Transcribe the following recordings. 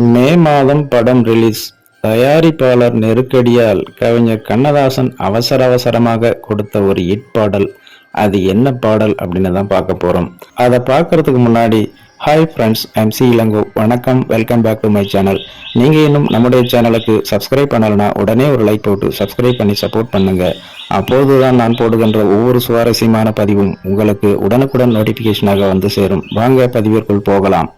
மே மாதம் படம் ரிலீஸ். தயாரிப்பாளர் நெருக்கடியால் கவிஞர் கண்ணதாசன் அவசரமாக கொடுத்த ஒரு ஹிட் பாடல். அது என்ன பாடல் அப்படின்னு தான் பார்க்க போறோம். அதை பார்க்கறதுக்கு முன்னாடி hi friends, I'm C Ilango. வணக்கம், welcome back to my channel. நீங்க இன்னும் நம்முடைய சேனலுக்கு சப்ஸ்கிரைப் பண்ணலனா உடனே ஒரு லைக் போட்டு சப்ஸ்கிரைப் பண்ணி சப்போர்ட் பண்ணுங்க. அப்போதுதான் நான் போடுகின்ற ஒவ்வொரு சுவாரஸ்யமான பதிவும் உங்களுக்கு உடனுக்குடன் நோட்டிபிகேஷனாக வந்து சேரும். வாங்க பதிவிற்குள் போகலாம்.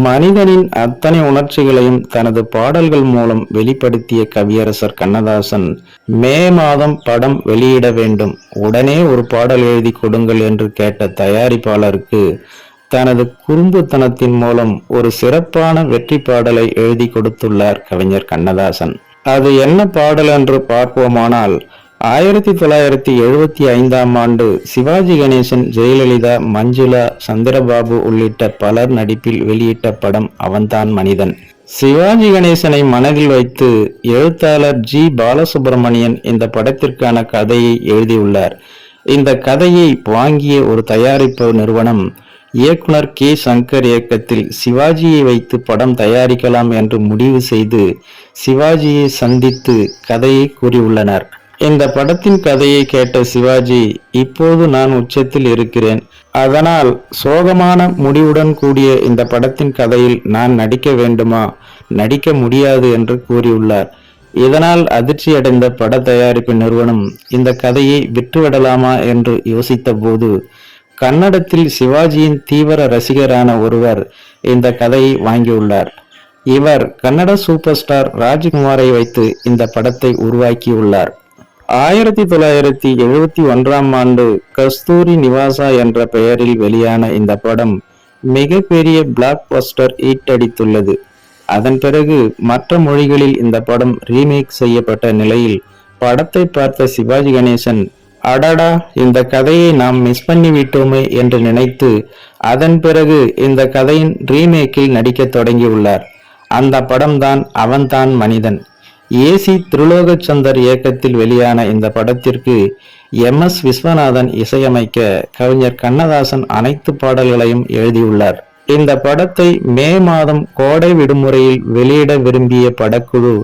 மனிதனின் அத்தனை உணர்ச்சிகளையும் தனது பாடல்கள் மூலம் வெளிப்படுத்திய கவியரசர் கண்ணதாசன் மே மாதம் படம் வெளியிட வேண்டும், உடனே ஒரு பாடல் எழுதி கொடுங்கள் என்று கேட்ட தயாரிப்பாளருக்கு தனது குறும்புத்தனத்தின் மூலம் ஒரு சிறப்பான வெற்றி பாடலை எழுதி கொடுத்துள்ளார் கவிஞர் கண்ணதாசன். அது என்ன பாடல் என்று பார்ப்போமானால், 1975ஆம் ஆண்டு சிவாஜி கணேசன், ஜெயலலிதா, மஞ்சுளா, சந்திரபாபு உள்ளிட்ட பலர் நடிப்பில் வெளியிட்ட படம் அவன்தான் மனிதன். சிவாஜி கணேசனை மனதில் வைத்து எழுத்தாளர் ஜி பாலசுப்ரமணியன் இந்த படத்திற்கான கதையை எழுதியுள்ளார். இந்த கதையை வாங்கிய ஒரு தயாரிப்பு நிறுவனம் இயக்குனர் கே சங்கர் இயக்கத்தில் சிவாஜியை வைத்து படம் தயாரிக்கலாம் என்று முடிவு செய்து சிவாஜியை சந்தித்து கதையை கூறியுள்ளனர். இந்த படத்தின் கதையை கேட்ட சிவாஜி, இப்போது நான் உச்சத்தில் இருக்கிறேன், அதனால் சோகமான முடிவுடன் கூடிய இந்த படத்தின் கதையில் நான் நடிக்க வேண்டுமா? நடிக்க முடியாது என்று கூறியுள்ளார். இதனால் அதிர்ச்சியடைந்த பட தயாரிப்பு நிறுவனம் இந்த கதையை விட்டுவிடலாமா என்று யோசித்த போது, கன்னடத்தில் சிவாஜியின் தீவிர ரசிகரான ஒருவர் இந்த கதையை வாங்கியுள்ளார். இவர் கன்னட சூப்பர் ஸ்டார் ராஜ்குமாரை வைத்து இந்த படத்தை உருவாக்கியுள்ளார். 1971ஆம் ஆண்டு கஸ்தூரி நிவாசா என்ற பெயரில் வெளியான இந்த படம் மிகப்பெரிய பிளாக் பஸ்டர் ஹிட் அடித்துள்ளது. அதன் பிறகு மற்ற மொழிகளில் இந்த படம் ரீமேக் செய்யப்பட்ட நிலையில் படத்தை பார்த்த சிவாஜி கணேசன், அடடா, இந்த கதையை நாம் மிஸ் பண்ணி விட்டோமே என்று நினைத்து அதன் பிறகு இந்த கதையின் ரீமேக்கில் நடிக்க தொடங்கியுள்ளார். அந்த படம்தான் அவன்தான் மனிதன். ஏசி திருலோகச்சந்தர் இயக்கத்தில் வெளியான இந்த படத்திற்கு MS விஸ்வநாதன் இசையமைக்க கவிஞர் கண்ணதாசன் அனைத்து பாடல்களையும் எழுதியுள்ளார். இந்த படத்தை மே மாதம் கோடை விடுமுறையில் வெளியிட விரும்பிய படக்குழு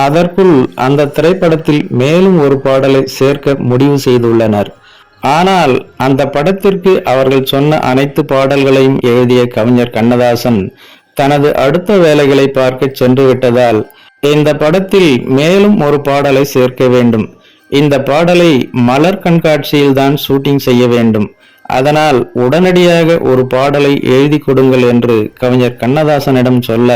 அதற்குள் அந்த திரைப்படத்தில் மேலும் ஒரு பாடலை சேர்க்க முடிவு செய்துள்ளனர். ஆனால் அந்த படத்திற்கு அவர்கள் சொன்ன அனைத்து பாடல்களையும் எழுதிய கவிஞர் கண்ணதாசன் தனது அடுத்த வேலைகளை பார்க்க சென்று விட்டதால் இந்த படத்தில் மேலும் ஒரு பாடலை சேர்க்க வேண்டும். இந்த பாடலை மலர் கண்காட்சியில் தான் ஷூட்டிங் செய்ய வேண்டும். அதனால் உடனடியாக ஒரு பாடலை எழுதி கொடுங்கள் என்று கவிஞர் கண்ணதாசனிடம் சொல்ல,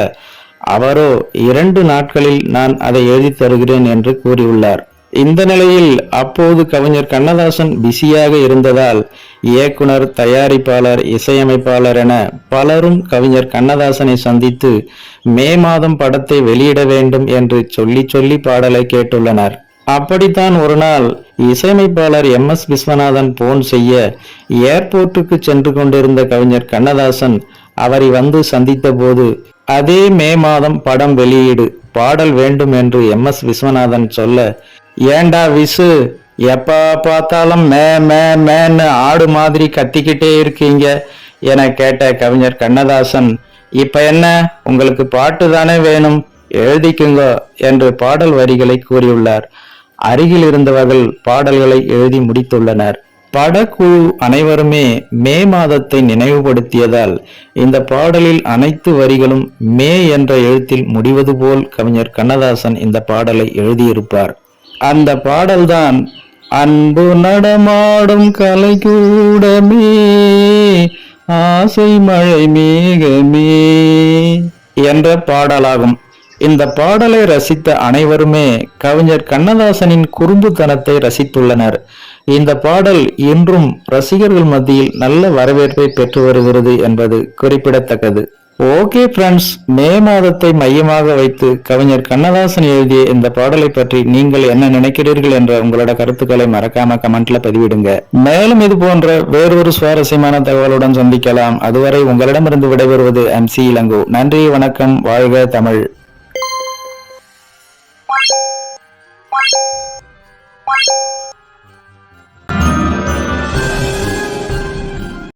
அவரோ 2 நாட்களில் நான் அதை எழுதி தருகிறேன் என்று கூறியுள்ளார். இந்த நிலையில் அப்போது கவிஞர் கண்ணதாசன் பிஸியாக இருந்ததால் இயக்குனர், தயாரிப்பாளர், இசையமைப்பாளர் என பலரும் கவிஞர் கண்ணதாசனை சந்தித்து மே மாதம் படத்தை வெளியிட வேண்டும் என்று சொல்லி பாடலை கேட்டுள்ளனர். அப்படித்தான் ஒரு நாள் இசையமைப்பாளர் MS விஸ்வநாதன் போன் செய்ய ஏர்போர்ட்டுக்கு சென்று கொண்டிருந்த கவிஞர் கண்ணதாசன் அவரை வந்து சந்தித்த போது, அதே மே மாதம் படம் வெளியீடு, பாடல் வேண்டும் என்று MS விஸ்வநாதன் சொல்ல, ஏண்டா விசு, எப்ப பார்த்தாலும் மேன்னு ஆடு மாதிரி கத்திக்கிட்டே இருக்கீங்க என கேட்ட கவிஞர் கண்ணதாசன், இப்ப என்ன, உங்களுக்கு பாட்டு தானே வேணும், எழுதிக்குங்க என்று பாடல் வரிகளை கூறியுள்ளார். அருகில் இருந்தவர்கள் பாடல்களை எழுதி முடித்துள்ளனர். படக்குழு அனைவருமே மே மாதத்தை நினைவுபடுத்தியதால் இந்த பாடலில் அனைத்து வரிகளும் மே என்ற எழுத்தில் முடிவது போல் கவிஞர் கண்ணதாசன் இந்த பாடலை எழுதியிருப்பார். அந்த பாடல்தான் அன்பு நடமாடும் கலைக்கூடமே, ஆசை மழை மேகமே என்ற பாடலாகும். இந்த பாடலை ரசித்த அனைவருமே கவிஞர் கண்ணதாசனின் குறும்புத்தனத்தை ரசித்துள்ளனர். இந்த பாடல் இன்றும் ரசிகர்கள் மத்தியில் நல்ல வரவேற்பை பெற்று வருகிறது என்பது குறிப்பிடத்தக்கது. ஓகே ஃப்ரெண்ட்ஸ், மே மாதத்தை மையமாக வைத்து கவிஞர் கண்ணதாசன் எழுதிய இந்த பாடலை பற்றி நீங்கள் என்ன நினைக்கிறீர்கள் என்ற உங்களோட கருத்துக்களை மறக்காம கமெண்ட்ல பதிவிடுங்க. மேலும் இது போன்ற வேறொரு சுவாரஸ்யமான தகவலுடன் சந்திக்கலாம். அதுவரை உங்களிடமிருந்து விடைபெறுவது MC இளங்கோ. நன்றி, வணக்கம், வாழ்க தமிழ். What?